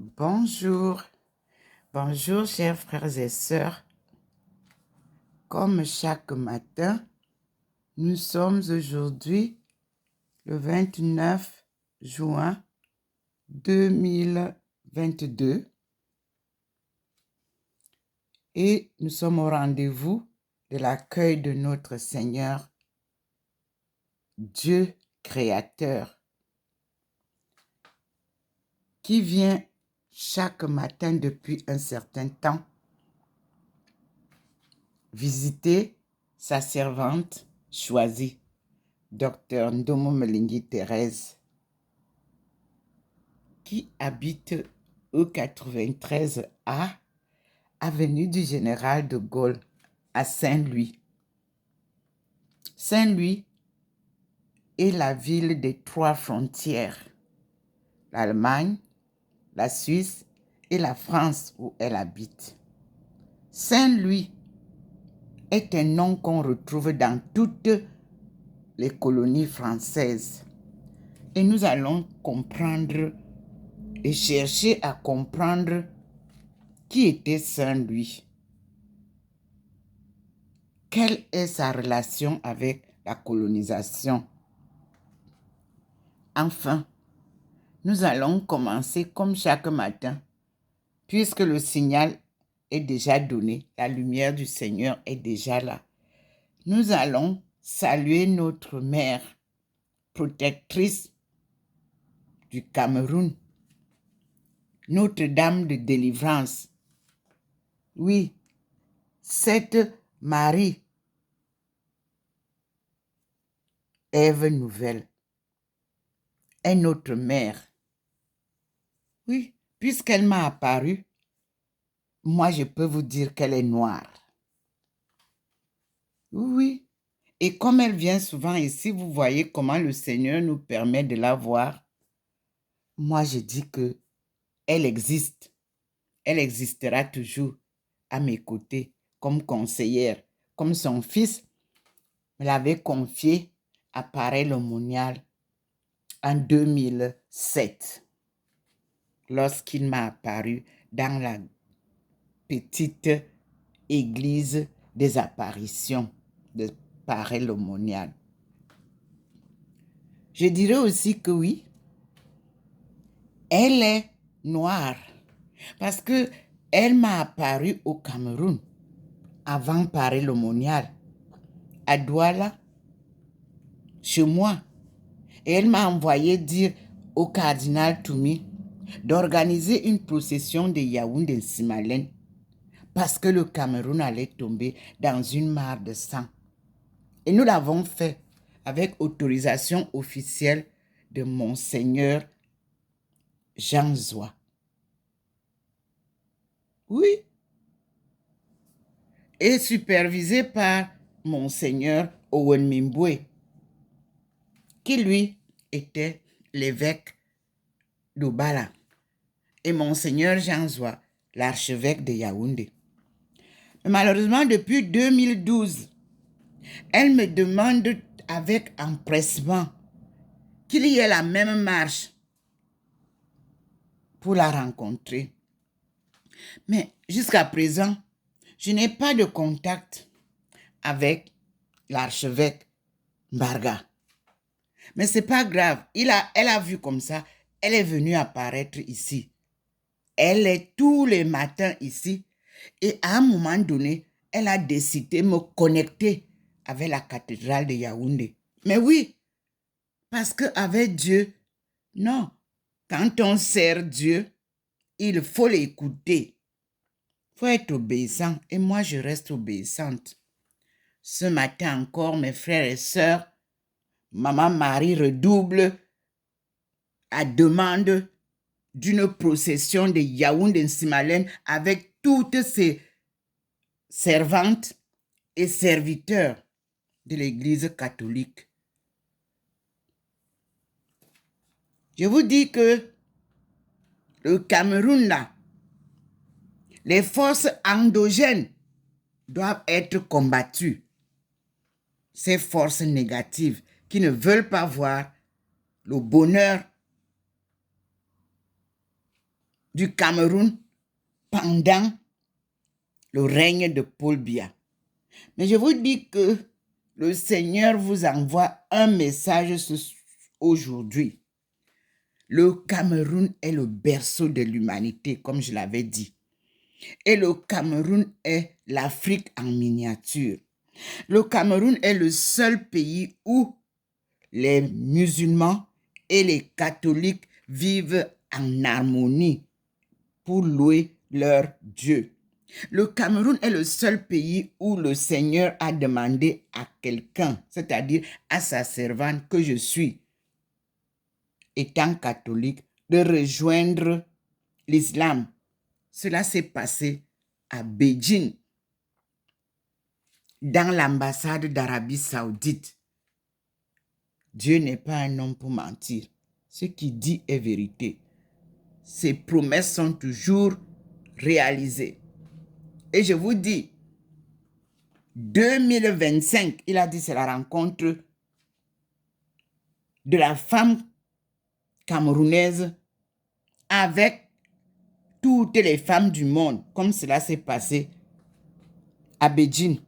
Bonjour, bonjour chers frères et sœurs. Comme chaque matin, nous sommes aujourd'hui le 29 juin 2022 et nous sommes au rendez-vous de l'accueil de notre Seigneur, Dieu créateur, qui vient chaque matin depuis un certain temps visiter sa servante choisie, Dr Ndomo Melingi Thérèse, qui habite au 93A, avenue du Général de Gaulle, à Saint-Louis. Saint-Louis est la ville des 3 frontières, l'Allemagne, la Suisse et la France où elle habite. Saint-Louis est un nom qu'on retrouve dans toutes les colonies françaises. Et nous allons comprendre et chercher à comprendre qui était Saint-Louis. Quelle est sa relation avec la colonisation? Enfin, nous allons commencer comme chaque matin, puisque le signal est déjà donné, la lumière du Seigneur est déjà là. Nous allons saluer notre mère, protectrice du Cameroun, Notre-Dame de délivrance. Oui, cette Marie, Ève nouvelle, est notre mère. Oui, puisqu'elle m'a apparu, moi je peux vous dire qu'elle est noire. Oui, et comme elle vient souvent ici, vous voyez comment le Seigneur nous permet de la voir. Moi je dis que elle existe. Elle existera toujours à mes côtés comme conseillère, comme son fils me l'avait confié à Paray-le-Monial en 2007, lorsqu'il m'a apparu dans la petite église des apparitions de Paray-le-Monial. Je dirais aussi que oui, elle est noire parce que elle m'a apparu au Cameroun avant Paray-le-Monial, à Douala, chez moi. Et elle m'a envoyé dire au cardinal Toumi d'organiser une procession de Yaoundé-Simalène parce que le Cameroun allait tomber dans une mare de sang. Et nous l'avons fait avec autorisation officielle de Monseigneur Jean Zoua. Oui. Et supervisé par Monseigneur Owen Mimboué, qui lui était l'évêque d'Obala, et Monseigneur Jean Zoua, l'archevêque de Yaoundé. Mais malheureusement, depuis 2012, elle me demande avec empressement qu'il y ait la même marche pour la rencontrer. Mais jusqu'à présent, je n'ai pas de contact avec l'archevêque Mbarga. Mais ce n'est pas grave. Elle a vu comme ça. Elle est venue apparaître ici. Elle est tous les matins ici. Et à un moment donné, elle a décidé de me connecter avec la cathédrale de Yaoundé. Mais oui, parce qu'avec Dieu, non. Quand on sert Dieu, il faut l'écouter. Il faut être obéissant. Et moi, je reste obéissante. Ce matin encore, mes frères et sœurs, Maman Marie redouble à demande d'une procession de Yaoundé-Simalène avec toutes ses servantes et serviteurs de l'Église catholique. Je vous dis que le Cameroun, là, les forces endogènes doivent être combattues. Ces forces négatives qui ne veulent pas voir le bonheur du Cameroun pendant le règne de Paul Biya. Mais je vous dis que le Seigneur vous envoie un message aujourd'hui. Le Cameroun est le berceau de l'humanité, comme je l'avais dit. Et le Cameroun est l'Afrique en miniature. Le Cameroun est le seul pays où les musulmans et les catholiques vivent en harmonie pour louer leur Dieu. Le Cameroun est le seul pays où le Seigneur a demandé à quelqu'un, c'est-à-dire à sa servante que je suis, étant catholique, de rejoindre l'islam. Cela s'est passé à Beijing, dans l'ambassade d'Arabie Saoudite. Dieu n'est pas un homme pour mentir. Ce qu'il dit est vérité. Ses promesses sont toujours réalisées. Et je vous dis, 2025, il a dit c'est la rencontre de la femme camerounaise avec toutes les femmes du monde, comme cela s'est passé à Beijing.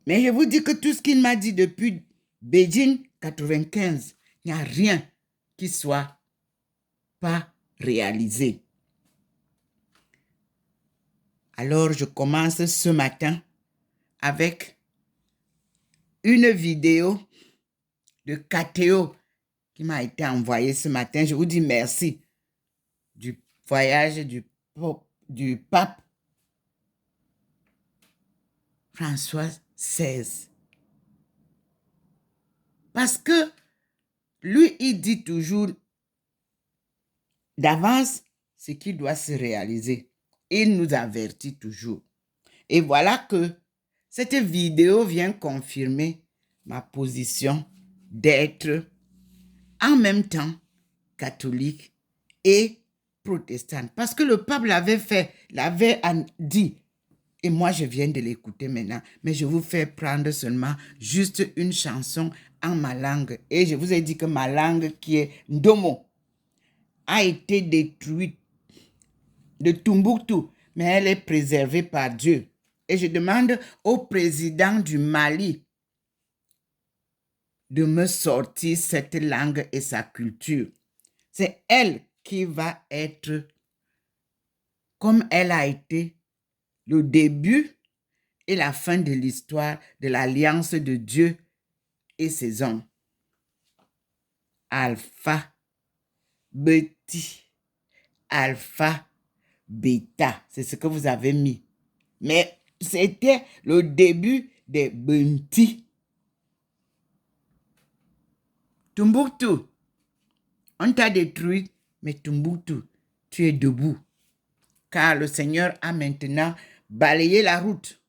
Mais je vous dis que tout ce qu'il m'a dit depuis Beijing 95, il n'y a rien qui soit pas réalisé. Alors je commence ce matin avec une vidéo de KTO qui m'a été envoyée ce matin. Je vous dis merci du voyage du pape François XVI. Parce que lui, il dit toujours d'avance ce qui doit se réaliser. Il nous avertit toujours. Et voilà que cette vidéo vient confirmer ma position d'être en même temps catholique et protestante. Parce que le pape l'avait dit. Et moi, je viens de l'écouter maintenant. Mais je vous fais prendre seulement juste une chanson en ma langue. Et je vous ai dit que ma langue, qui est Ndomo, a été détruite de Tombouctou. Mais elle est préservée par Dieu. Et je demande au président du Mali de me sortir cette langue et sa culture. C'est elle qui va être, comme elle a été, le début et la fin de l'histoire de l'alliance de Dieu et ses hommes. Alpha, Beti, Alpha, Beta, c'est ce que vous avez mis. Mais c'était le début des Benti. Tombouctou, on t'a détruit, mais Tombouctou, tu es debout. Car le Seigneur a maintenant balayé la route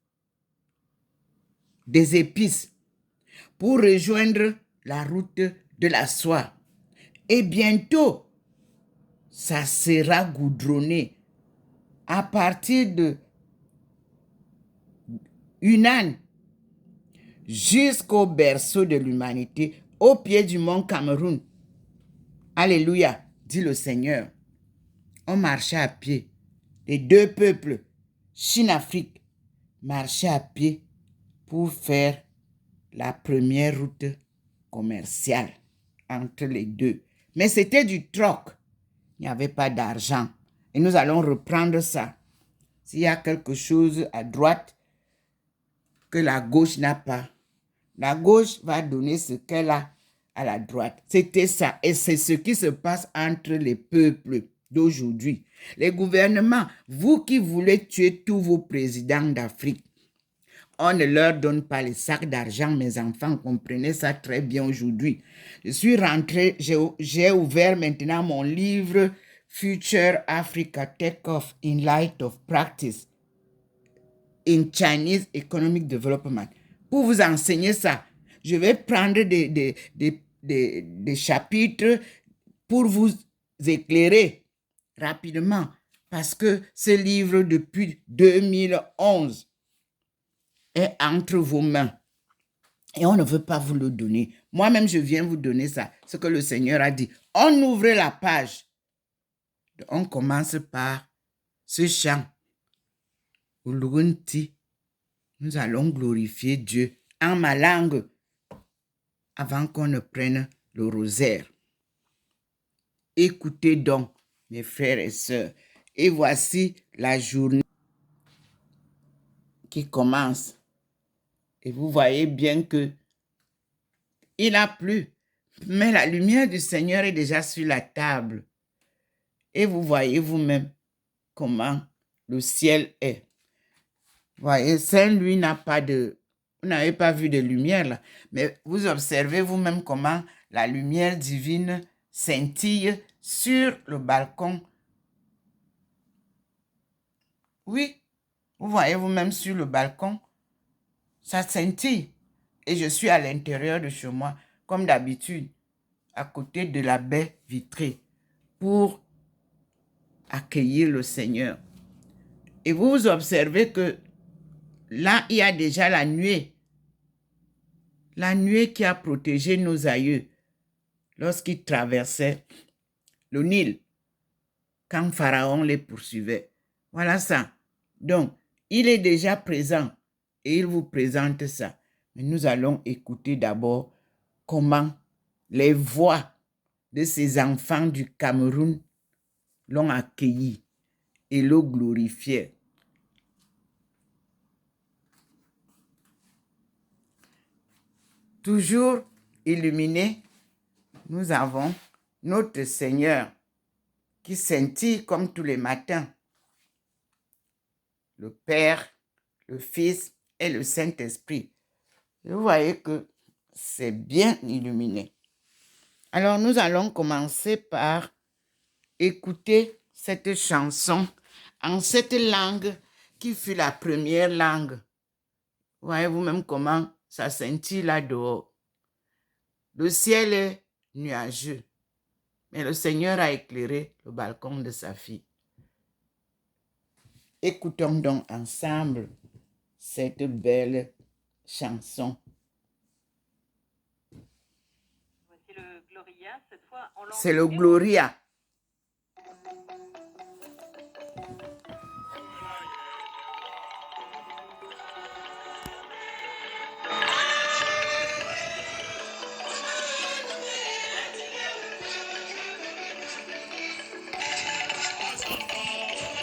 des épices pour rejoindre la route de la soie. Et bientôt, ça sera goudronné à partir de Yunnan jusqu'au berceau de l'humanité, au pied du mont Cameroun. Alléluia, dit le Seigneur. On marchait à pied. Les deux peuples, Chine-Afrique, marchaient à pied pour faire la première route commerciale entre les deux. Mais c'était du troc. Il n'y avait pas d'argent. Et nous allons reprendre ça. S'il y a quelque chose à droite que la gauche n'a pas, la gauche va donner ce qu'elle a à la droite. C'était ça. Et c'est ce qui se passe entre les peuples d'aujourd'hui. Les gouvernements, vous qui voulez tuer tous vos présidents d'Afrique, on ne leur donne pas les sacs d'argent, mes enfants, comprenez ça très bien aujourd'hui. Je suis rentré, j'ai ouvert maintenant mon livre Future Africa Take-Off in Light of Practice in Chinese Economic Development. Pour vous enseigner ça, je vais prendre des chapitres pour vous éclairer rapidement parce que ce livre depuis 2011 est entre vos mains et on ne veut pas vous le donner. Moi-même, je viens vous donner ça, ce que le Seigneur a dit. On ouvre la page On commence par ce chant. Nous allons glorifier Dieu en ma langue avant qu'on ne prenne le rosaire. Écoutez donc, mes frères et sœurs, et voici la journée qui commence. Et vous voyez bien que il a plu, mais la lumière du Seigneur est déjà sur la table. Et vous voyez vous-même comment le ciel est. Vous voyez, Saint-Louis n'a pas de... Vous n'avez pas vu de lumière là, mais vous observez vous-même comment la lumière divine scintille sur le balcon. Oui, vous voyez vous-même sur le balcon, ça scintille. Et je suis à l'intérieur de chez moi, comme d'habitude, à côté de la baie vitrée, pour accueillir le Seigneur. Et vous observez que là, il y a déjà la nuée qui a protégé nos aïeux lorsqu'ils traversaient le Nil, quand Pharaon les poursuivait. Voilà ça. Donc, il est déjà présent et il vous présente ça. Mais nous allons écouter d'abord comment les voix de ces enfants du Cameroun l'ont accueilli et le glorifiaient. Toujours illuminé, nous avons notre Seigneur qui scintille comme tous les matins. Le Père, le Fils et le Saint-Esprit. Vous voyez que c'est bien illuminé. Alors nous allons commencer par écouter cette chanson en cette langue qui fut la première langue. Vous voyez vous-même comment ça scintille là dehors. Le ciel est nuageux, mais le Seigneur a éclairé le balcon de sa fille. Écoutons donc ensemble cette belle chanson. Voici le Gloria, cette fois en langue... C'est le Gloria.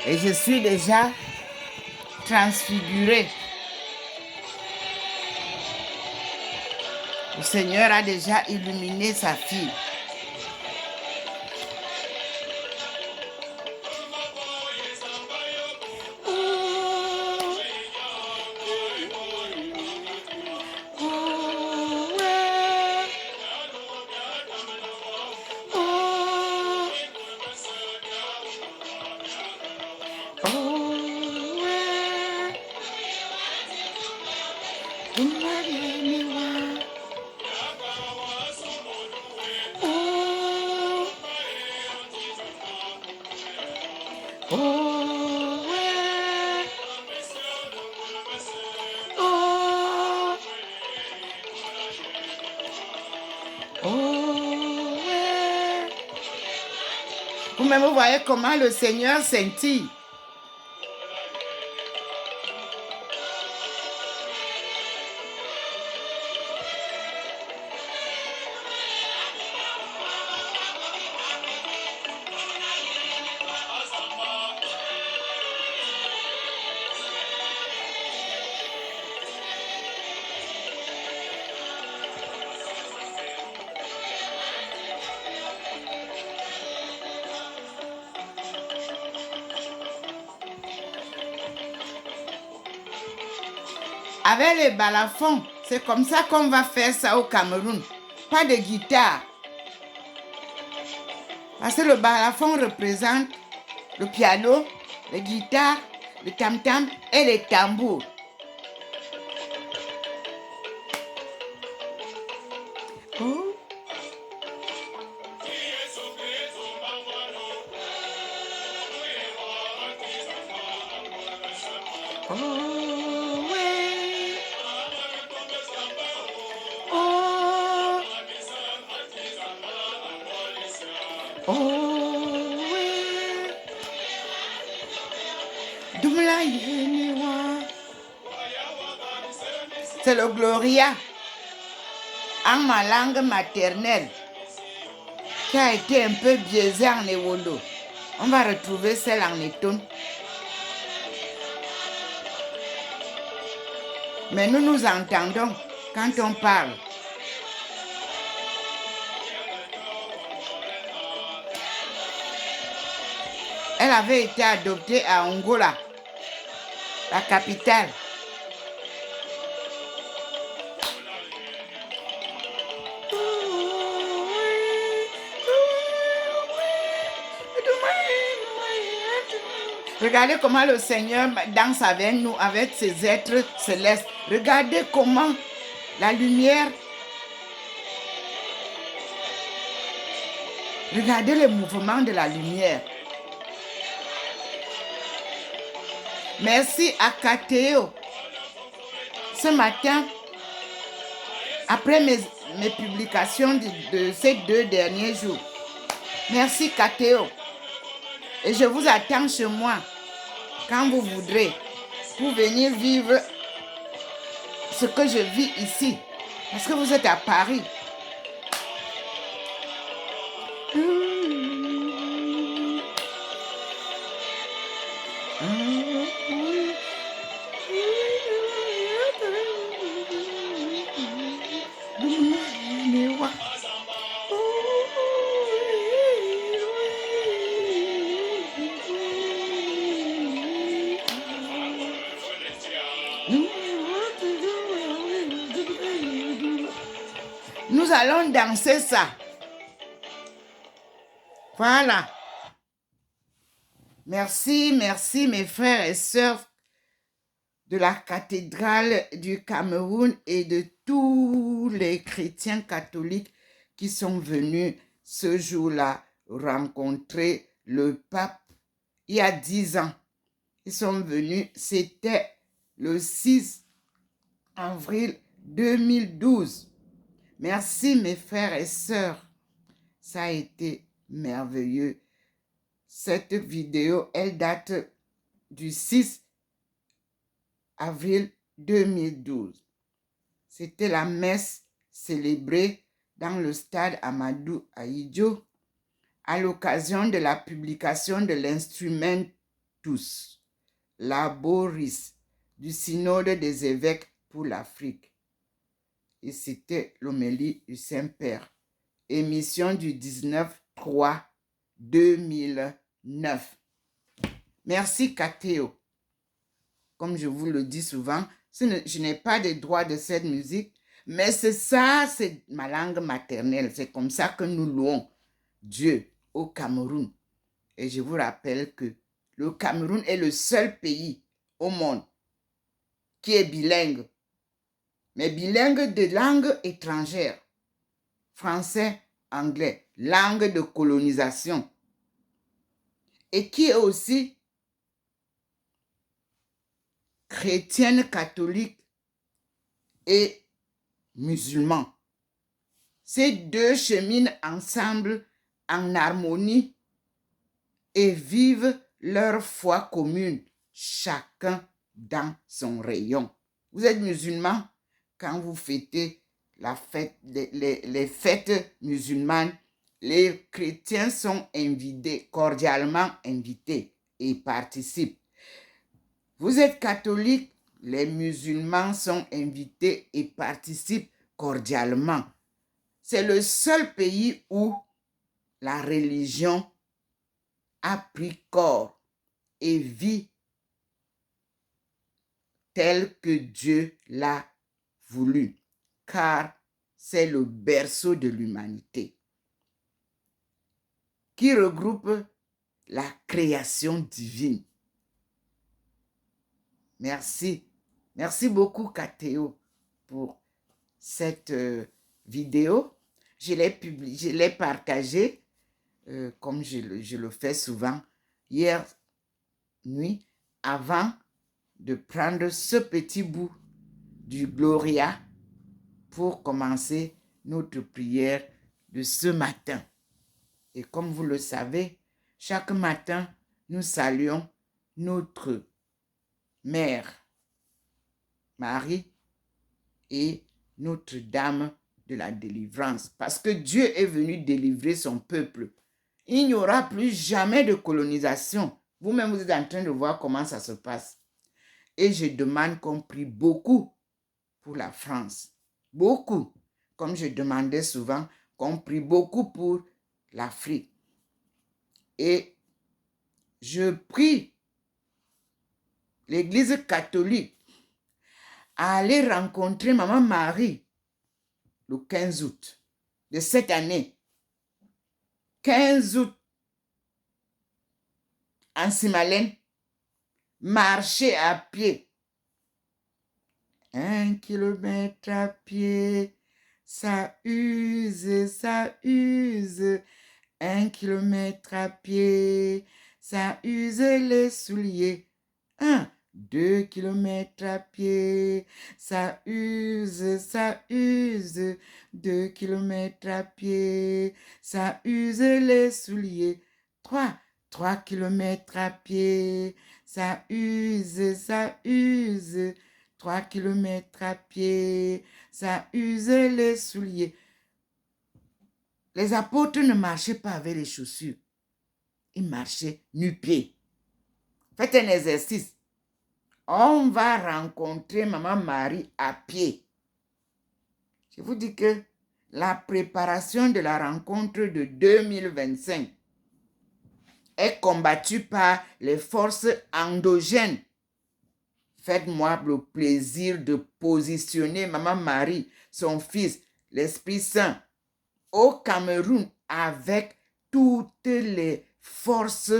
Et je suis déjà transfigurée. Le Seigneur a déjà illuminé sa fille. Vous-même, vous voyez comment le Seigneur scintille. Avec les balafons, c'est comme ça qu'on va faire ça au Cameroun. Pas de guitare. Parce que le balafon représente le piano, les guitares, le tam-tam et les tambours. Oh. Oh, ouais. Oh. Oh, ouais. C'est le Gloria en ma langue maternelle qui a été un peu biaisé en Ewondo. On va retrouver celle en Eton. Mais nous nous entendons quand on parle. Elle avait été adoptée à Angola, la capitale. Regardez comment le Seigneur danse avec nous, avec ses êtres célestes. Regardez comment la lumière. Regardez le mouvement de la lumière. Merci à Kateo. Ce matin, après mes publications de ces 2 derniers jours. Merci Kateo. Et je vous attends chez moi quand vous voudrez pour venir vivre ce que je vis ici. Parce que vous êtes à Paris. Nous allons danser ça. Voilà. Merci, merci mes frères et sœurs de la cathédrale du Cameroun et de tous les chrétiens catholiques qui sont venus ce jour-là rencontrer le pape il y a 10 ans. Ils sont venus, c'était le 6 avril 2012. Merci mes frères et sœurs. Ça a été merveilleux. Cette vidéo, elle date du 6 avril 2012. C'était la messe célébrée dans le stade Amadou Ahidjo à l'occasion de la publication de l'Instrumentus Laboris du Synode des évêques pour l'Afrique. Et c'était l'homélie du Saint-Père. Émission du 19/3/2009. Merci Kateo. Comme je vous le dis souvent, je n'ai pas de droit de cette musique, mais c'est ça, c'est ma langue maternelle. C'est comme ça que nous louons Dieu au Cameroun. Et je vous rappelle que le Cameroun est le seul pays au monde qui est bilingue, mais bilingue de langue étrangère. Français, anglais, langue de colonisation. Et qui est aussi chrétienne, catholique et musulman. Ces deux cheminent ensemble en harmonie et vivent leur foi commune, chacun dans son rayon. Vous êtes musulman, quand vous fêtez la fête, les fêtes musulmanes, les chrétiens sont invités, cordialement invités et participent. Vous êtes catholique, les musulmans sont invités et participent cordialement. C'est le seul pays où la religion a pris corps et vit tel que Dieu l'a voulu, car c'est le berceau de l'humanité qui regroupe la création divine. Merci. Merci beaucoup, Kateo, pour cette vidéo. Je l'ai partagée, comme je le fais souvent, hier nuit, avant de prendre ce petit bout du Gloria pour commencer notre prière de ce matin. Et comme vous le savez, chaque matin, nous saluons notre Mère Marie et Notre-Dame de la délivrance. Parce que Dieu est venu délivrer son peuple. Il n'y aura plus jamais de colonisation. Vous-même, vous êtes en train de voir comment ça se passe. Et je demande qu'on prie beaucoup pour la France. Beaucoup. Comme je demandais souvent, qu'on prie beaucoup pour l'Afrique. Et je prie l'Église catholique à aller rencontrer Maman Marie le 15 août de cette année. 15 août, en Simalène, marcher à pied. 1 kilomètre à pied, ça use, ça use. 1 kilomètre à pied, ça use les souliers. 2 kilomètres à pied, ça use, ça use. 2 kilomètres à pied, ça use les souliers. 3 kilomètres à pied, ça use, ça use. 3 kilomètres à pied, ça use les souliers. Les apôtres ne marchaient pas avec les chaussures. Ils marchaient nu-pieds. Faites un exercice. On va rencontrer Maman Marie à pied. Je vous dis que la préparation de la rencontre de 2025 est combattue par les forces endogènes. Faites-moi le plaisir de positionner Maman Marie, son fils, l'Esprit Saint, au Cameroun avec toutes les forces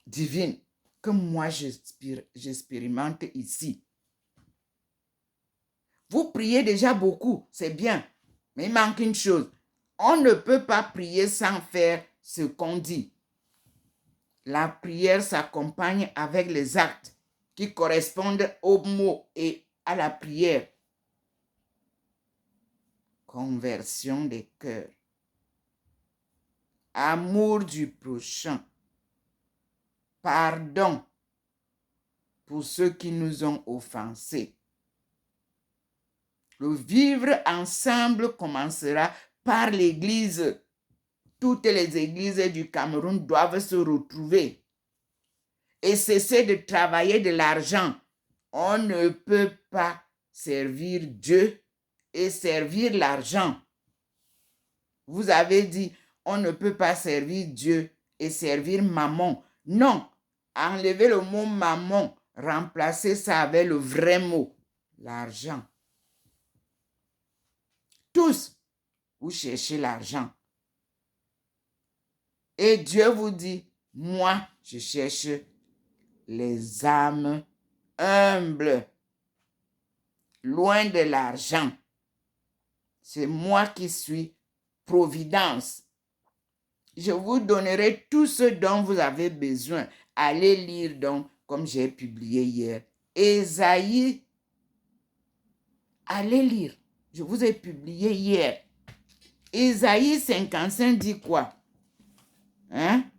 divines que moi j'expérimente ici. Vous priez déjà beaucoup, c'est bien, mais il manque une chose. On ne peut pas prier sans faire ce qu'on dit. La prière s'accompagne avec les actes qui correspondent aux mots et à la prière. Conversion des cœurs. Amour du prochain. Pardon pour ceux qui nous ont offensés. Le vivre ensemble commencera par l'Église. Toutes les églises du Cameroun doivent se retrouver et cesser de travailler de l'argent. On ne peut pas servir Dieu et servir l'argent. Vous avez dit, on ne peut pas servir Dieu et servir maman. Non, enlevez le mot maman, remplacez ça avec le vrai mot, l'argent. Tous, vous cherchez l'argent. Et Dieu vous dit, moi, je cherche les âmes humbles, loin de l'argent. C'est moi qui suis providence. Je vous donnerai tout ce dont vous avez besoin. Allez lire donc, comme j'ai publié hier, Ésaïe. Allez lire. Je vous ai publié hier. Ésaïe 55 dit quoi?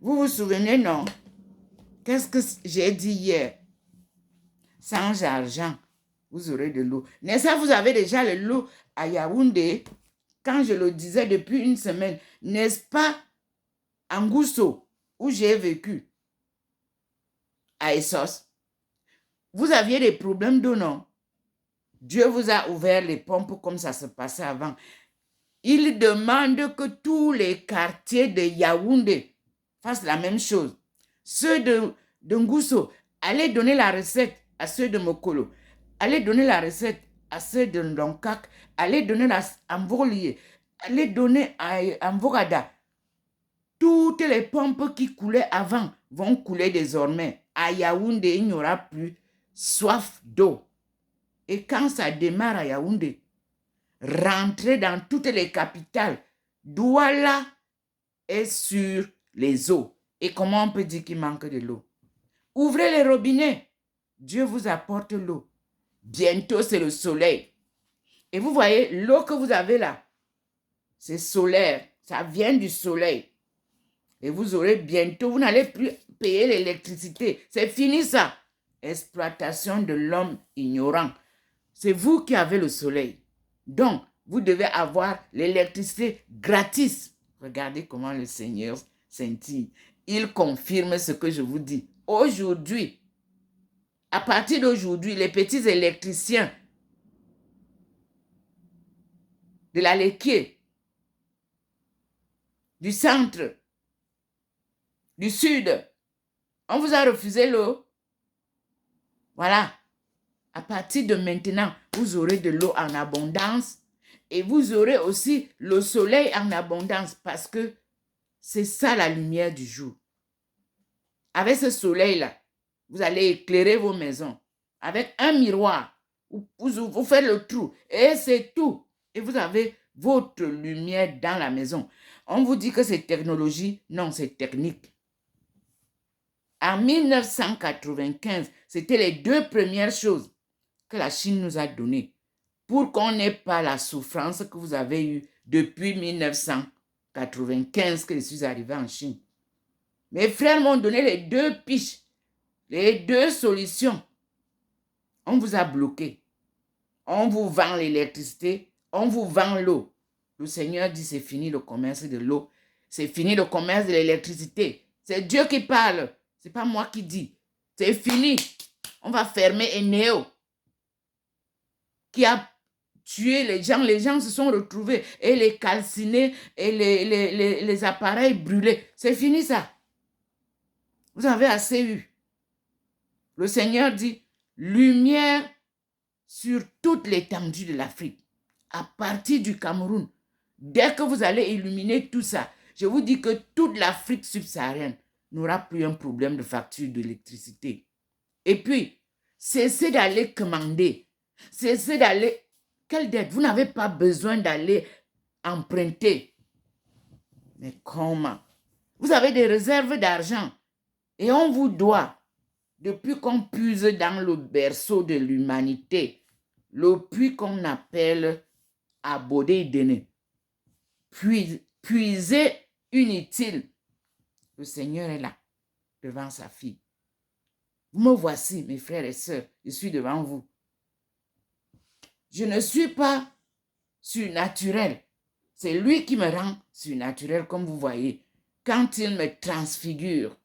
Vous vous souvenez, non? Qu'est-ce que j'ai dit hier? Sans argent, vous aurez de l'eau. N'est-ce pas, vous avez déjà de l'eau à Yaoundé? Quand je le disais depuis une semaine, n'est-ce pas, en Gousso, où j'ai vécu, à Essos, vous aviez des problèmes d'eau, non? Dieu vous a ouvert les pompes comme ça se passait avant. Il demande que tous les quartiers de Yaoundé fassent la même chose. Ceux de Ngousso, allez donner la recette à ceux de Mokolo. Allez donner la recette à ceux de Ndonkak. Allez donner à Mvolié. Allez donner à Mvogada. Toutes les pompes qui coulaient avant vont couler désormais. À Yaoundé, il n'y aura plus soif d'eau. Et quand ça démarre à Yaoundé, rentrez dans toutes les capitales. Douala est sur les eaux. Et comment on peut dire qu'il manque de l'eau? Ouvrez les robinets. Dieu vous apporte l'eau. Bientôt, c'est le soleil. Et vous voyez, l'eau que vous avez là, c'est solaire. Ça vient du soleil. Et vous aurez bientôt, vous n'allez plus payer l'électricité. C'est fini ça. Exploitation de l'homme ignorant. C'est vous qui avez le soleil. Donc, vous devez avoir l'électricité gratis. Regardez comment le Seigneur scintille. Il confirme ce que je vous dis. Aujourd'hui, à partir d'aujourd'hui, les petits électriciens de la Léquier, du centre, du sud, on vous a refusé l'eau. Voilà. À partir de maintenant, vous aurez de l'eau en abondance et vous aurez aussi le soleil en abondance parce que c'est ça la lumière du jour. Avec ce soleil-là, vous allez éclairer vos maisons. Avec un miroir, vous faites le trou et c'est tout. Et vous avez votre lumière dans la maison. On vous dit que c'est technologie. Non, c'est technique. En 1995, c'était les 2 premières choses que la Chine nous a données pour qu'on n'ait pas la souffrance que vous avez eue depuis 1995 que je suis arrivé en Chine. Mes frères m'ont donné les 2 piches, les 2 solutions. On vous a bloqué. On vous vend l'électricité, on vous vend l'eau. Le Seigneur dit c'est fini le commerce de l'eau. C'est fini le commerce de l'électricité. C'est Dieu qui parle. Ce n'est pas moi qui dis. C'est fini. On va fermer Eneo qui a tué les gens. Les gens se sont retrouvés et les calcinés et les appareils brûlés. C'est fini ça. Vous avez assez eu. Le Seigneur dit, lumière sur toute l'étendue de l'Afrique, à partir du Cameroun. Dès que vous allez illuminer tout ça, je vous dis que toute l'Afrique subsaharienne n'aura plus un problème de facture d'électricité. Et puis, cessez d'aller commander. Cessez d'aller... Quelle dette? Vous n'avez pas besoin d'aller emprunter. Mais comment? Vous avez des réserves d'argent et on vous doit, depuis qu'on puise dans le berceau de l'humanité, le puits qu'on appelle Abodé-Déné, puiser inutile. Le Seigneur est là, devant sa fille. Vous me voici, mes frères et sœurs, je suis devant vous. Je ne suis pas surnaturel. C'est lui qui me rend surnaturel, comme vous voyez, quand il me transfigure.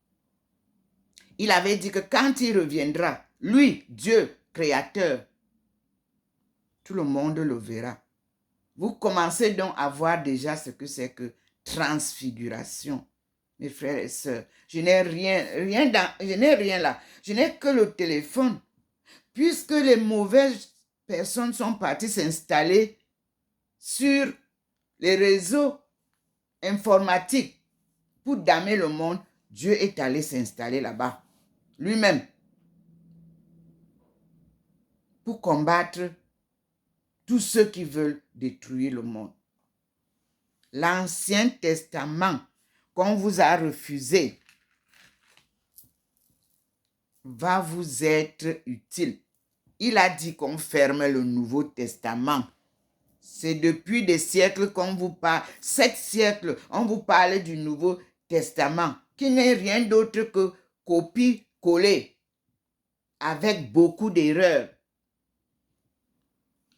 Il avait dit que quand il reviendra, lui, Dieu, créateur, tout le monde le verra. Vous commencez donc à voir déjà ce que c'est que transfiguration. Mes frères et sœurs, je n'ai rien là. Je n'ai que le téléphone. Puisque les mauvaises personnes sont parties s'installer sur les réseaux informatiques pour damer le monde, Dieu est allé s'installer là-bas, lui-même, pour combattre tous ceux qui veulent détruire le monde. L'Ancien Testament qu'on vous a refusé va vous être utile. Il a dit qu'on ferme le Nouveau Testament. C'est depuis des siècles qu'on vous parle, 7 siècles, on vous parle du Nouveau Testament, qui n'est rien d'autre que copie-coller, avec beaucoup d'erreurs.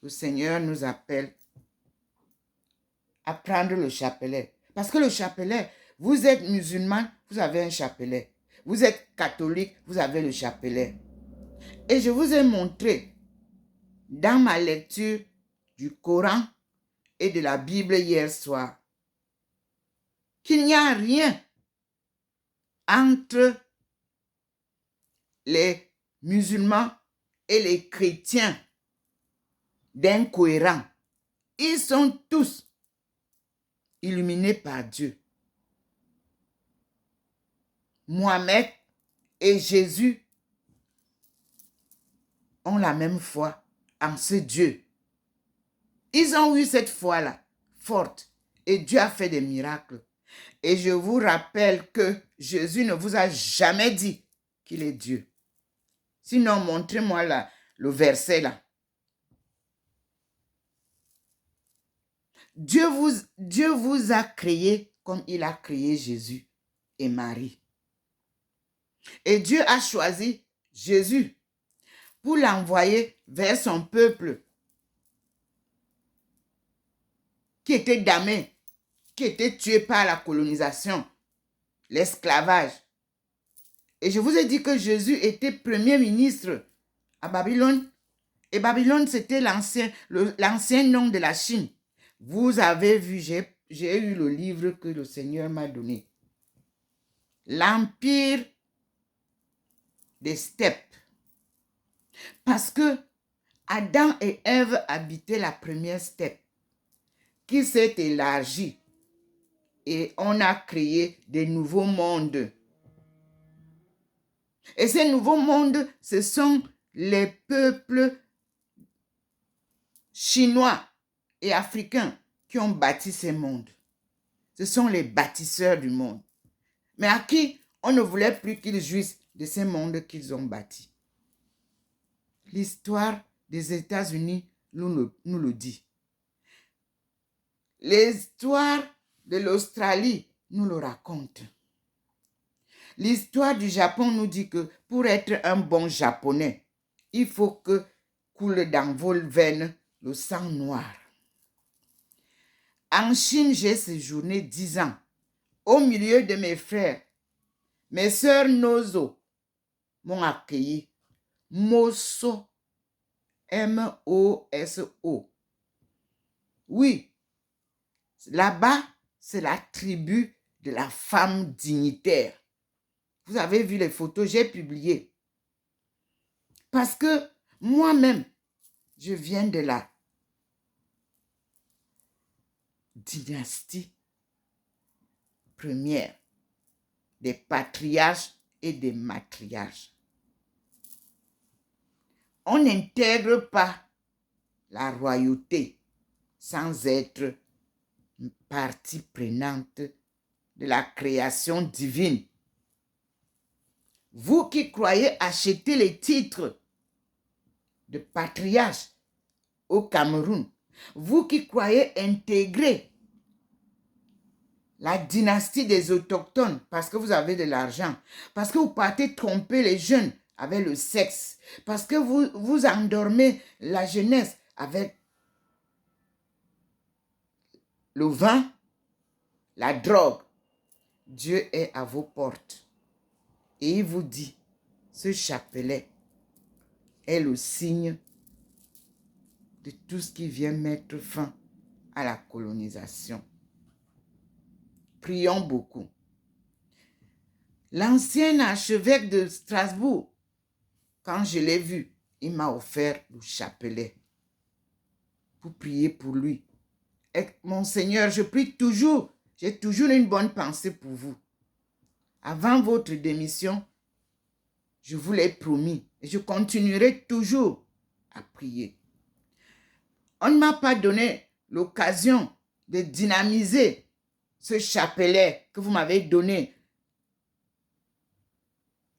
Le Seigneur nous appelle à prendre le chapelet. Parce que le chapelet, vous êtes musulman, vous avez un chapelet. Vous êtes catholique, vous avez le chapelet. Et je vous ai montré dans ma lecture du Coran et de la Bible hier soir qu'il n'y a rien entre les musulmans et les chrétiens d'incohérents. Ils sont tous illuminés par Dieu. Mohamed et Jésus ont la même foi en ce Dieu. Ils ont eu cette foi-là, forte, et Dieu a fait des miracles. Et je vous rappelle que Jésus ne vous a jamais dit qu'il est Dieu. Sinon, montrez-moi là, le verset là. Dieu vous a créé comme il a créé Jésus et Marie. Et Dieu a choisi Jésus pour l'envoyer vers son peuple qui était damné, qui était tué par la colonisation, l'esclavage. Et je vous ai dit que Jésus était premier ministre à Babylone. Et Babylone, c'était l'ancien nom de la Chine. Vous avez vu, j'ai eu le livre que le Seigneur m'a donné. L'empire des steppes. Parce que Adam et Ève habitaient la première steppe qui s'est élargie et on a créé des nouveaux mondes. Et ces nouveaux mondes, ce sont les peuples chinois et africains qui ont bâti ces mondes. Ce sont les bâtisseurs du monde. Mais à qui on ne voulait plus qu'ils jouissent de ces mondes qu'ils ont bâtis. L'histoire des États-Unis nous le dit. L'histoire de l'Australie nous le raconte. L'histoire du Japon nous dit que pour être un bon Japonais, il faut que coule dans vos veines le sang noir. En Chine, j'ai séjourné 10 ans. Au milieu de mes frères, mes sœurs Nozo m'ont accueilli. Moso, M-O-S-O. Oui, là-bas, c'est la tribu de la femme dignitaire. Vous avez vu les photos, j'ai publié. Parce que moi-même, je viens de la dynastie première des patriarches et des matriarches. On n'intègre pas la royauté sans être partie prenante de la création divine. Vous qui croyez acheter les titres de patriarche au Cameroun, vous qui croyez intégrer la dynastie des autochtones parce que vous avez de l'argent, parce que vous partez tromper les jeunes avec le sexe, parce que vous endormez la jeunesse avec le vin, la drogue. Dieu est à vos portes et il vous dit, ce chapelet est le signe de tout ce qui vient mettre fin à la colonisation. Prions beaucoup. L'ancien archevêque de Strasbourg, quand je l'ai vu, il m'a offert le chapelet pour prier pour lui. Et mon Seigneur, je prie toujours, j'ai toujours une bonne pensée pour vous. Avant votre démission, je vous l'ai promis et je continuerai toujours à prier. On ne m'a pas donné l'occasion de dynamiser ce chapelet que vous m'avez donné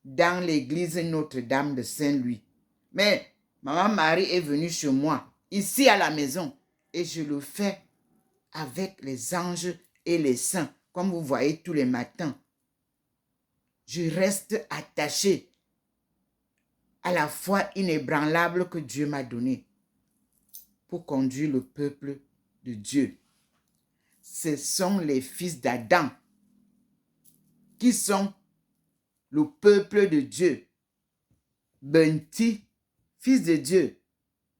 dans l'église Notre-Dame de Saint-Louis. Mais Maman Marie est venue chez moi, ici à la maison, et je le fais avec les anges et les saints, comme vous voyez tous les matins. Je reste attaché à la foi inébranlable que Dieu m'a donnée pour conduire le peuple de Dieu. Ce sont les fils d'Adam qui sont le peuple de Dieu. Benti, fils de Dieu,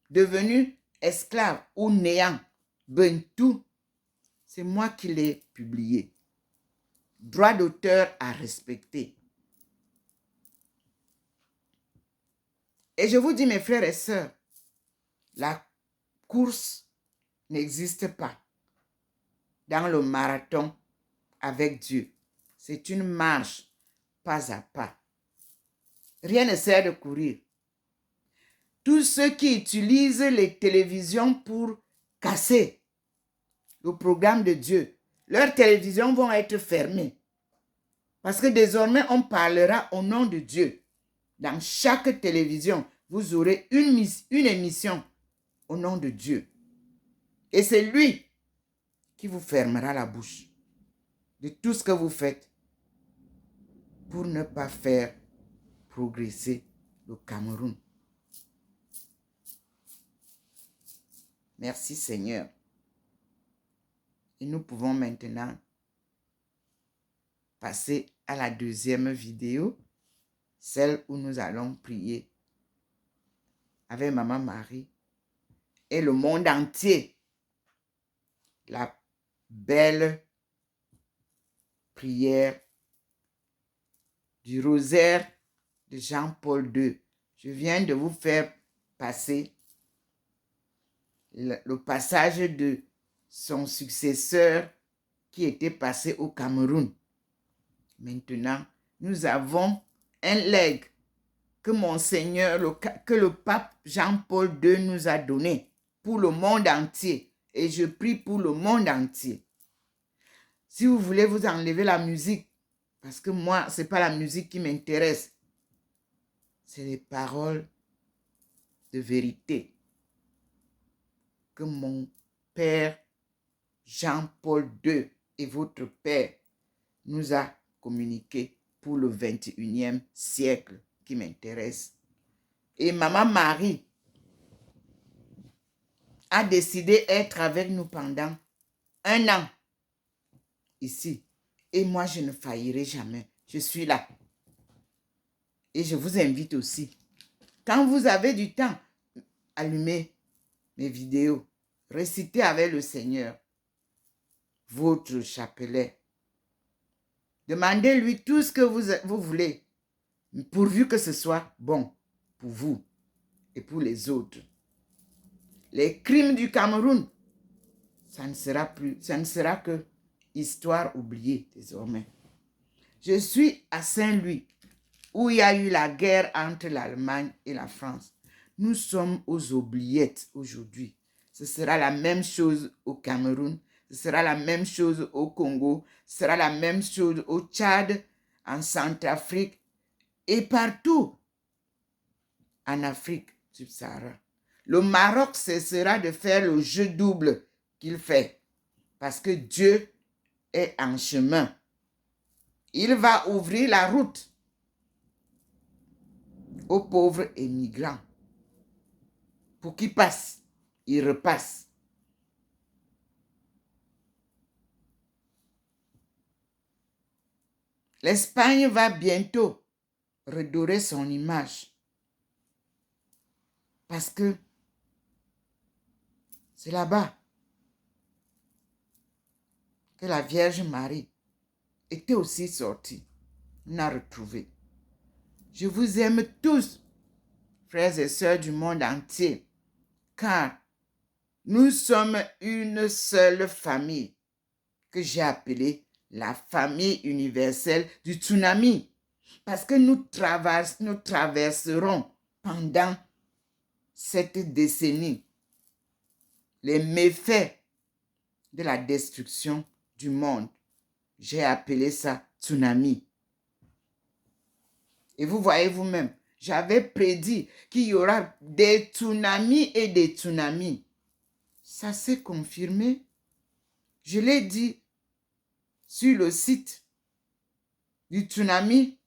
devenu esclave ou néant, Bentou, c'est moi qui l'ai publié. Droit d'auteur à respecter. Et je vous dis, mes frères et sœurs, la course n'existe pas dans le marathon avec Dieu. C'est une marche pas à pas. Rien ne sert de courir. Tous ceux qui utilisent les télévisions pour casser le programme de Dieu, leurs télévisions vont être fermées. Parce que désormais, on parlera au nom de Dieu. Dans chaque télévision, vous aurez une émission au nom de Dieu. Et c'est lui qui vous fermera la bouche de tout ce que vous faites pour ne pas faire progresser le Cameroun. Merci Seigneur. Et nous pouvons maintenant passer à la deuxième vidéo, celle où nous allons prier avec Maman Marie et le monde entier. La belle prière du rosaire de Jean-Paul II. Je viens de vous faire passer le passage de son successeur qui était passé au Cameroun. Maintenant, nous avons un legs que Monseigneur, que le pape Jean-Paul II nous a donné pour le monde entier. Et je prie pour le monde entier. Si vous voulez vous enlever la musique, parce que moi, ce n'est pas la musique qui m'intéresse, c'est les paroles de vérité que mon père Jean-Paul II et votre père nous a communiqué pour le 21e siècle qui m'intéresse. Et Maman Marie a décidé d'être avec nous pendant 1 an ici. Et moi, je ne faillirai jamais. Je suis là. Et je vous invite aussi. Quand vous avez du temps, allumez mes vidéos. Récitez avec le Seigneur votre chapelet. Demandez-lui tout ce que vous voulez, pourvu que ce soit bon pour vous et pour les autres. Les crimes du Cameroun, ça ne sera que histoire oubliée désormais. Je suis à Saint-Louis, où il y a eu la guerre entre l'Allemagne et la France. Nous sommes aux oubliettes aujourd'hui. Ce sera la même chose au Cameroun, ce sera la même chose au Congo, ce sera la même chose au Tchad, en Centrafrique et partout en Afrique subsaharienne. Le Maroc cessera de faire le jeu double qu'il fait parce que Dieu est en chemin. Il va ouvrir la route aux pauvres immigrants pour qu'ils passent, ils repassent. L'Espagne va bientôt redorer son image parce que c'est là-bas que la Vierge Marie était aussi sortie. On a retrouvé. Je vous aime tous, frères et sœurs du monde entier, car nous sommes une seule famille que j'ai appelée la famille universelle du tsunami. Parce que nous traverserons pendant cette décennie les méfaits de la destruction du monde. J'ai appelé ça tsunami. Et vous voyez vous-même, j'avais prédit qu'il y aura des tsunamis et des tsunamis. Ça s'est confirmé. Je l'ai dit sur le site du tsunami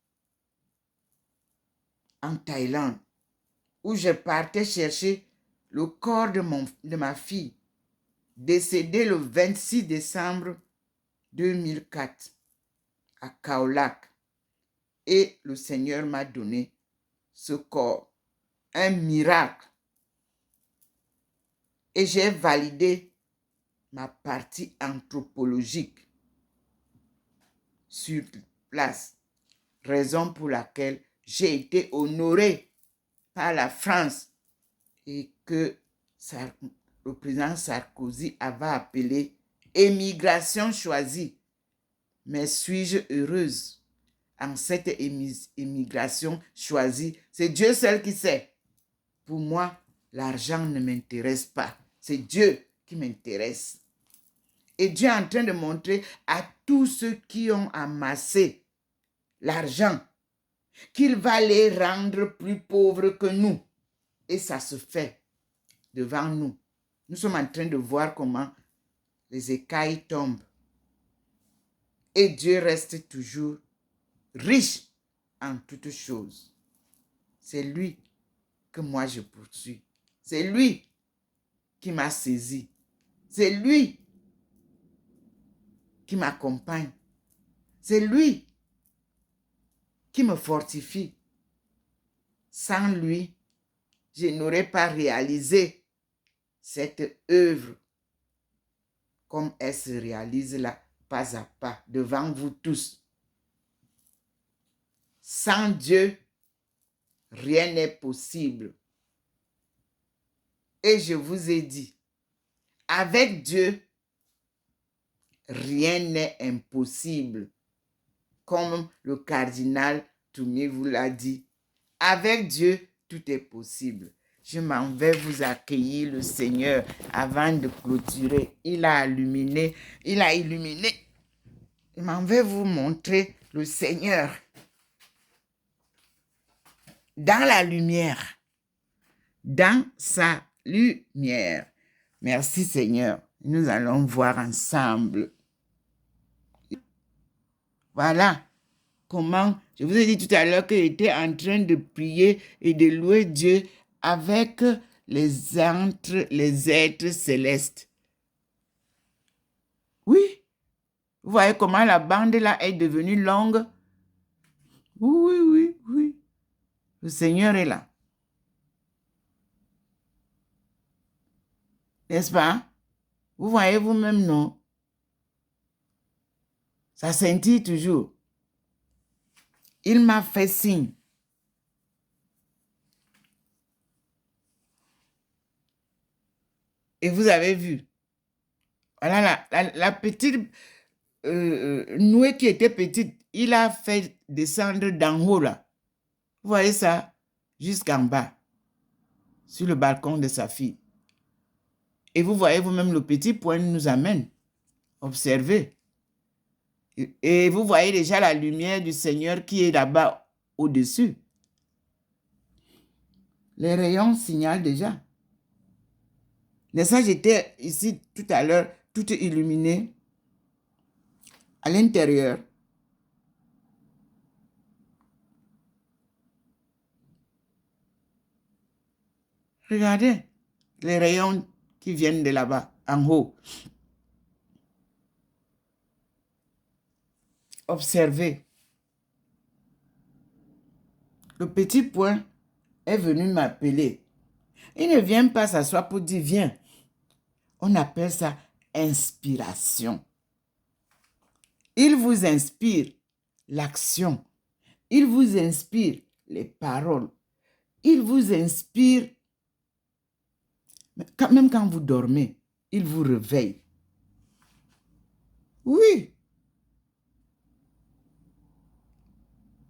en Thaïlande, où je partais chercher le corps de ma fille, décédée le 26 décembre 2004 à Khao Lak. Et le Seigneur m'a donné ce corps, un miracle. Et j'ai validé ma partie anthropologique sur place, raison pour laquelle j'ai été honoré par la France et que le président Sarkozy avait appelé émigration choisie. Mais suis-je heureuse en cette émigration choisie? C'est Dieu seul qui sait. Pour moi, l'argent ne m'intéresse pas. C'est Dieu qui m'intéresse. Et Dieu est en train de montrer à tous ceux qui ont amassé l'argent qu'il va les rendre plus pauvres que nous. Et ça se fait devant nous. Nous sommes en train de voir comment les écailles tombent. Et Dieu reste toujours riche en toutes choses. c'est lui que moi je poursuis. C'est lui qui m'a saisi. C'est lui qui m'accompagne. C'est lui qui me fortifie. Sans lui, je n'aurais pas réalisé cette œuvre comme elle se réalise là, pas à pas, devant vous tous. Sans Dieu, rien n'est possible. Et je vous ai dit, avec Dieu, rien n'est impossible. Comme le cardinal Toumi vous l'a dit, avec Dieu, tout est possible. Je m'en vais vous accueillir le Seigneur avant de clôturer. Il a illuminé. Je m'en vais vous montrer le Seigneur dans la lumière, dans sa lumière. Merci Seigneur. Nous allons voir ensemble. Voilà comment, je vous ai dit tout à l'heure que j'étais en train de prier et de louer Dieu avec les êtres célestes. Oui, vous voyez comment la bande là est devenue longue? Oui. Le Seigneur est là. N'est-ce pas? Vous voyez vous-même, non? Ça scintille toujours. Il m'a fait signe. Et vous avez vu. Voilà la petite nouée qui était petite, il a fait descendre d'en haut là. Vous voyez ça? Jusqu'en bas. Sur le balcon de sa fille. Et vous voyez vous-même le petit point nous amène. Observez. Et vous voyez déjà la lumière du Seigneur qui est là-bas au-dessus. Les rayons signalent déjà. Mais ça, j'étais ici tout à l'heure, tout illuminé. À l'intérieur. Regardez les rayons qui viennent de là-bas, en haut. Observez. Le petit point est venu m'appeler. Il ne vient pas s'asseoir pour dire viens. On appelle ça inspiration. Il vous inspire l'action. Il vous inspire les paroles. Il vous inspire, même quand vous dormez, il vous réveille. Oui.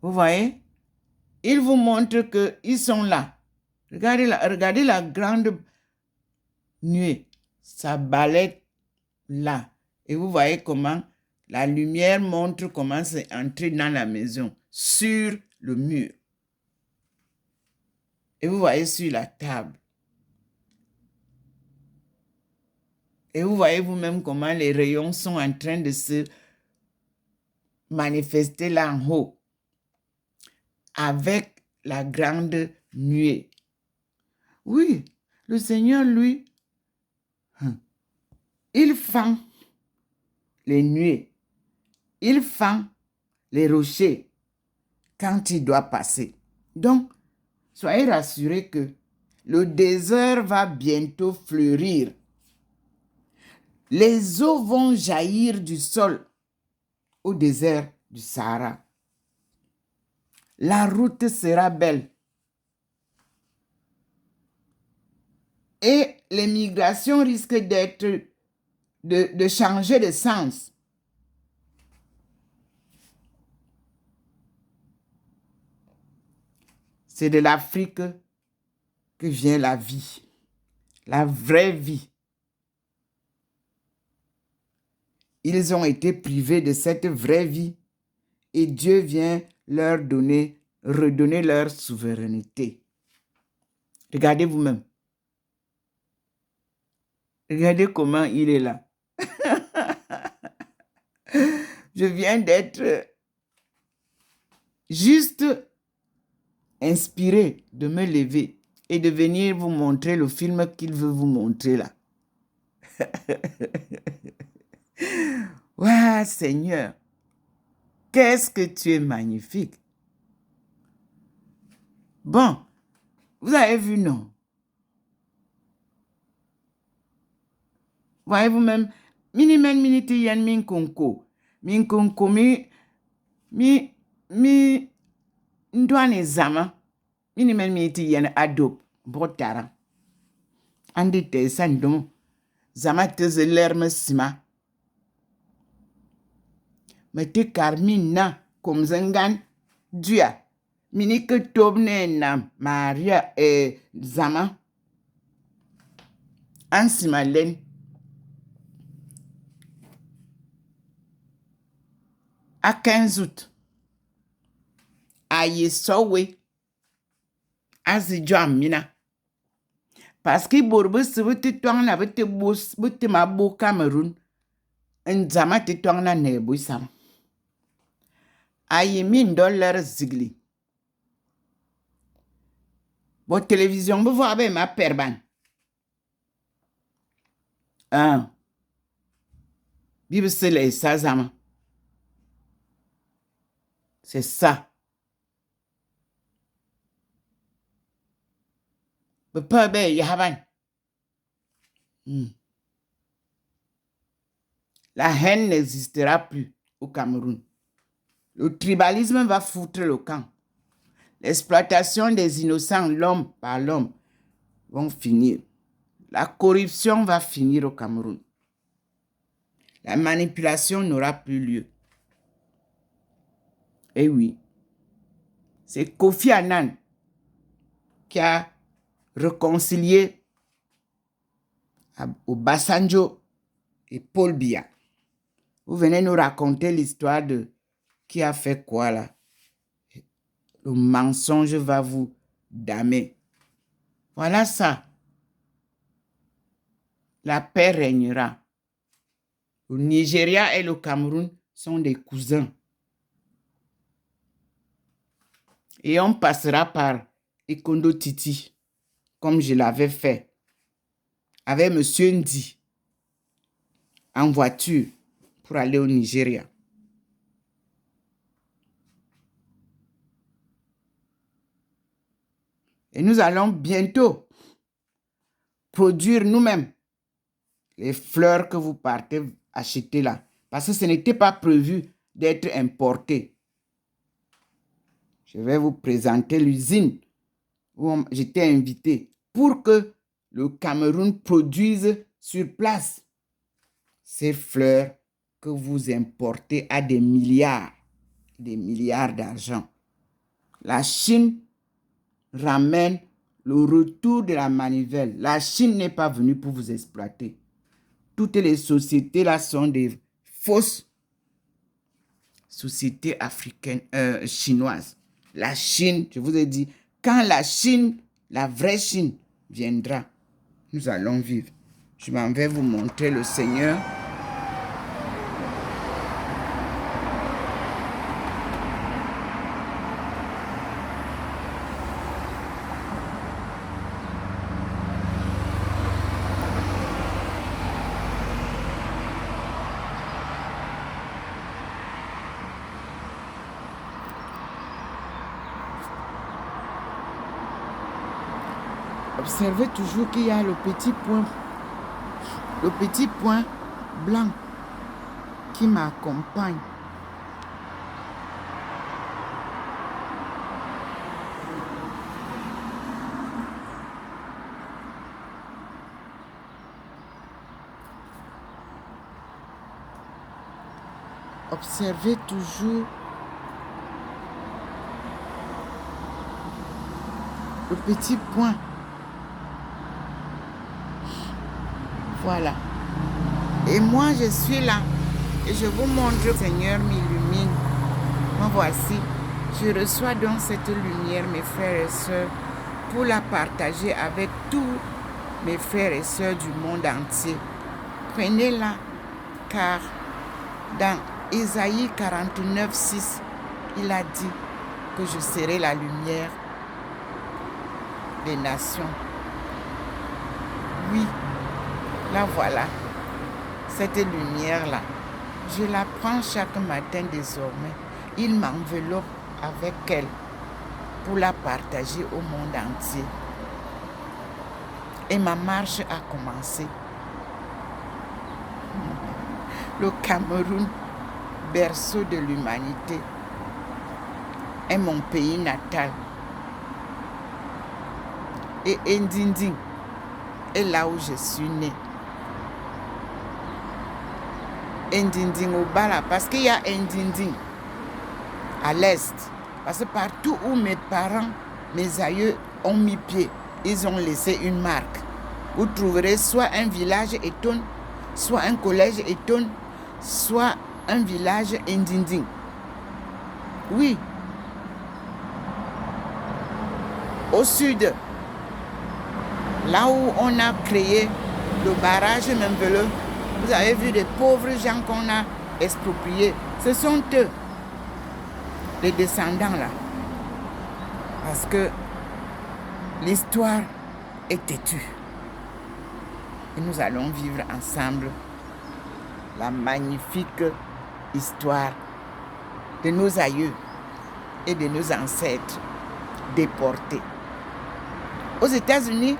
Vous voyez? Il vous montre qu'ils sont là. Regardez la grande nuée. Ça balaie là. Et vous voyez comment la lumière montre comment c'est entré dans la maison, sur le mur. Et vous voyez sur la table. Et vous voyez vous-même comment les rayons sont en train de se manifester là en haut. Avec la grande nuée. Oui, le Seigneur, lui, il fend les nuées. Il fend les rochers quand il doit passer. Donc, soyez rassurés que le désert va bientôt fleurir. Les eaux vont jaillir du sol au désert du Sahara. La route sera belle. Et les migrations risquent de changer de sens. C'est de l'Afrique que vient la vie, la vraie vie. Ils ont été privés de cette vraie vie et Dieu vient leur redonner leur souveraineté. Regardez vous-même. Regardez comment il est là. Je viens d'être juste inspiré de me lever et de venir vous montrer le film qu'il veut vous montrer là. Waouh, Seigneur, qu'est-ce que tu es magnifique. Bon, vous avez vu, non? Voyez-vous même, mini-men miniti yen min konko mi ndwane zama, mini-men miniti yen adop, brotara. Andi te sandom, zama te zelerme sima. Mete karmin na, komzengan, duya. Mini ke tobne na Maria zama. Ansima len. À 15 août, à Yesowe, à Zijamina. Parce que Bourbe se veut te tourner avec tes bous, te ma beau Cameroun, un zama te tourner nebouissam. À $1000 zigli. Votre télévision, vous voyez ma perban. Bible c'est les sazama. C'est ça. Pas bien, la haine n'existera plus au Cameroun. Le tribalisme va foutre le camp. L'exploitation des innocents, l'homme par l'homme, vont finir. La corruption va finir au Cameroun. La manipulation n'aura plus lieu. Eh oui, c'est Kofi Annan qui a réconcilié Obasanjo et Paul Biya. Vous venez nous raconter l'histoire de qui a fait quoi là. Le mensonge va vous damer. Voilà ça. La paix régnera. Le Nigeria et le Cameroun sont des cousins. Et on passera par Ikondo Titi, comme je l'avais fait, avec M. Ndi, en voiture, pour aller au Nigeria. Et nous allons bientôt produire nous-mêmes les fleurs que vous partez acheter là. Parce que ce n'était pas prévu d'être importé. Je vais vous présenter l'usine où j'étais invité pour que le Cameroun produise sur place ces fleurs que vous importez à des milliards d'argent. La Chine ramène le retour de la manivelle. La Chine n'est pas venue pour vous exploiter. Toutes les sociétés là sont des fausses sociétés africaines, chinoises. La Chine, je vous ai dit, quand la Chine, la vraie Chine viendra, nous allons vivre. Je m'en vais vous montrer le Seigneur. Observez toujours qu'il y a le petit point blanc qui m'accompagne. Observez toujours le petit point. Voilà. Et moi, je suis là. Et je vous montre, le Seigneur m'illumine. Me voici. Je reçois donc cette lumière, mes frères et sœurs, pour la partager avec tous mes frères et sœurs du monde entier. Prenez-la, car dans Ésaïe 49, 6, il a dit que je serai la lumière des nations. Oui, la voilà, cette lumière-là. Je la prends chaque matin désormais. Il m'enveloppe avec elle pour la partager au monde entier. Et ma marche a commencé. Le Cameroun, berceau de l'humanité, est mon pays natal. Et Ndinding est là où je suis né. Ndinding au bas là, parce qu'il y a Ndinding à l'est. Parce que partout où mes parents, mes aïeux ont mis pied, ils ont laissé une marque. Vous trouverez soit un village Eton, soit un collège Eton, soit un village Ndinding. Oui. Au sud, là où on a créé le barrage Membele, vous avez vu des pauvres gens qu'on a expropriés. Ce sont eux, les descendants là. Parce que l'histoire est têtue. Et nous allons vivre ensemble la magnifique histoire de nos aïeux et de nos ancêtres déportés. Aux États-Unis,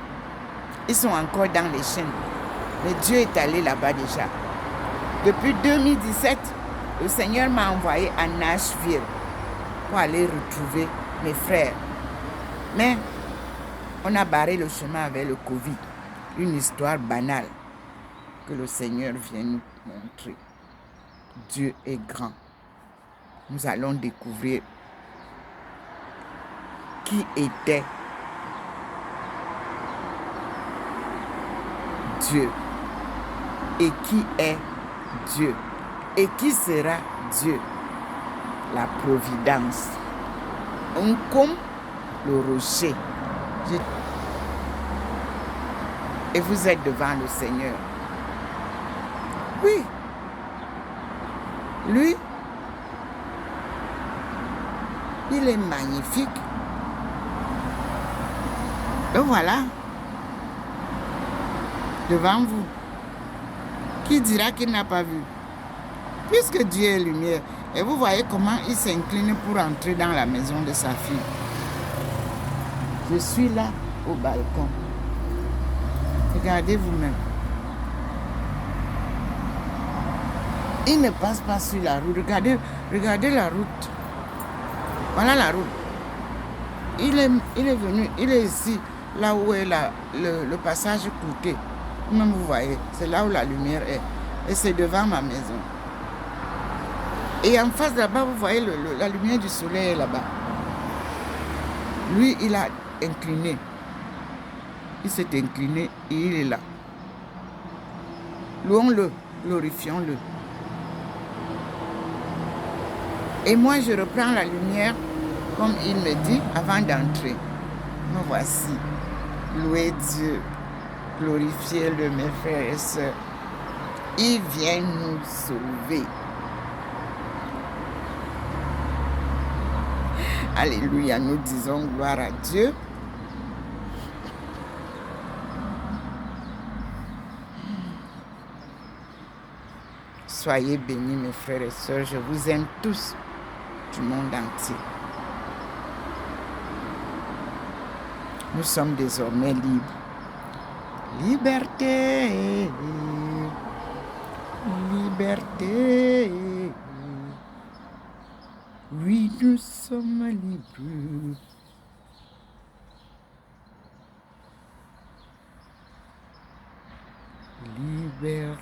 ils sont encore dans les chaînes. Mais Dieu est allé là-bas déjà. Depuis 2017, le Seigneur m'a envoyé à Nashville pour aller retrouver mes frères. Mais on a barré le chemin avec le Covid. Une histoire banale que le Seigneur vient nous montrer. Dieu est grand. Nous allons découvrir qui était Dieu et qui est Dieu et qui sera Dieu. La providence. Comme le rocher. Et vous êtes devant le Seigneur. Oui. Lui, il est magnifique. Et voilà. Devant vous. Qui dira qu'il n'a pas vu? Puisque Dieu est lumière. Et vous voyez comment il s'incline pour entrer dans la maison de sa fille. Je suis là au balcon. Regardez vous-même. Il ne passe pas sur la route. Regardez la route. Voilà la route. Il est venu, il est ici, là où est le passage clouté. Même vous voyez, c'est là où la lumière est. Et c'est devant ma maison. Et en face là-bas, vous voyez la lumière du soleil est là-bas. Lui, il a incliné. Il s'est incliné et il est là. Louons-le, glorifions-le. Et moi, je reprends la lumière, comme il me dit, avant d'entrer. Me voici. Louez Dieu. Glorifiez-le, mes frères et sœurs. Il vient nous sauver. Alléluia, nous disons gloire à Dieu. Soyez bénis, mes frères et sœurs. Je vous aime tous du monde entier. Nous sommes désormais libres. Liberté, liberté. Oui, nous sommes libres. Liberté.